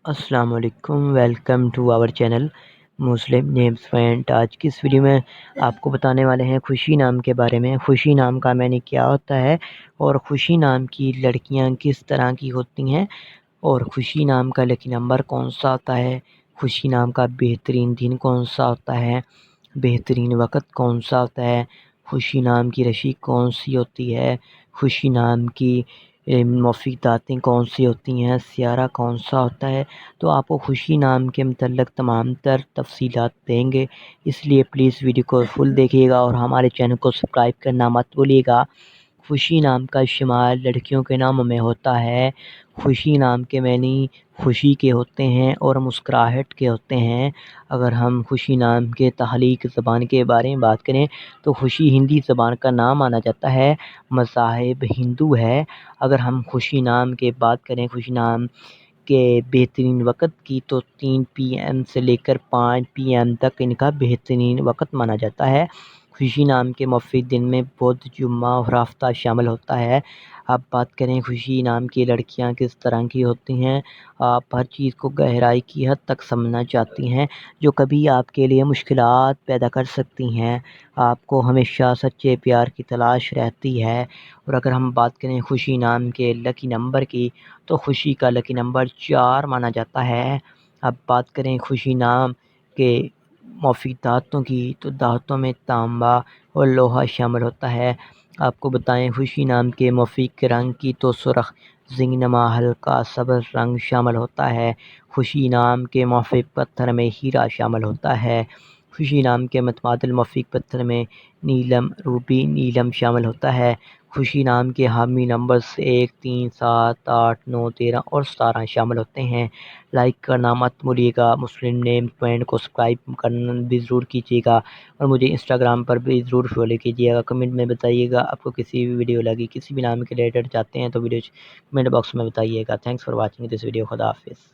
अस्सलाम वालेकुम, welcome to our channel Muslim names point. आज की इस वीडियो में आपको बताने वाले हैं खुशी नाम के बारे में। खुशी नाम का मैंने क्या होता है और खुशी नाम की लड़कियां किस तरह की होती हैं और खुशी नाम का लकी नंबर कौन सा होता है, खुशी नाम का बेहतरीन दिन कौन सा होता है, बेहतरीन वक़्त कौन सा होता है, खुशी नाम की रशी कौन सी होती है, खुशी नाम की मुफ़ीद दातें कौन सी होती हैं, सियारा कौन सा होता है। तो आपको खुशी नाम के मतलब तमाम तर तफ़सीलात देंगे, इसलिए प्लीज़ वीडियो को फुल देखिएगा और हमारे चैनल को सब्सक्राइब करना मत भूलिएगा। खुशी नाम का इस्तेमाल लड़कियों के नामों में होता है। खुशी नाम के मानी खुशी के होते हैं और मुस्कुराहट के होते हैं। अगर हम खुशी नाम के तहलीक ज़बान के बारे में बात करें तो खुशी हिंदी ज़बान का नाम माना जाता है, मज़ाहिब हिंदू है। अगर हम खुशी नाम के बात करें खुशी नाम के बेहतरीन वक़्त की तो 3 पीएम से लेकर 5 पीएम तक इनका बेहतरीन वक़्त माना जाता है। खुशी नाम के मुफ़ीद दिन में बुध, जुम्मा और हफ्ता शामिल होता है। अब बात करें खुशी नाम की लड़कियां किस तरह की होती हैं। आप हर चीज़ को गहराई की हद तक समझना चाहती हैं जो कभी आपके लिए मुश्किलात पैदा कर सकती हैं। आपको हमेशा सच्चे प्यार की तलाश रहती है। और अगर हम बात करें खुशी नाम के लकी नंबर की तो खुशी का लकी नंबर 4 माना जाता है। अब बात करें खुशी नाम के मुफ़ीद दाँतों की तो दाँतों में तांबा और लोहा शामिल होता है। आपको बताएं खुशी नाम के मुफ़ीद रंग की तो सुर्ख, ज़िंगनमा, हल्का सब्ज़ रंग शामिल होता है। खुशी नाम के मुफ़ीद पत्थर में हीरा शामिल होता है। खुशी नाम के मुतमादिल मुफ़ीद पत्थर में नीलम, रूबी, नीलम शामिल होता है। खुशी नाम के हामी नंबर्स 1, 3, 7, 8, 9, 13 और 17 शामिल होते हैं। लाइक करना मत भूलिएगा, मुस्लिम नेम पॉइंट को सब्सक्राइब करना भी ज़रूर कीजिएगा और मुझे इंस्टाग्राम पर भी ज़रूर फॉलो कीजिएगा। कमेंट में बताइएगा आपको किसी भी वीडियो लगी, किसी भी नाम के रिलेटेड चाहते हैं तो वीडियो कमेंट बॉक्स में बताइएगा। Thanks for watching this video. खुदा हाफिज़।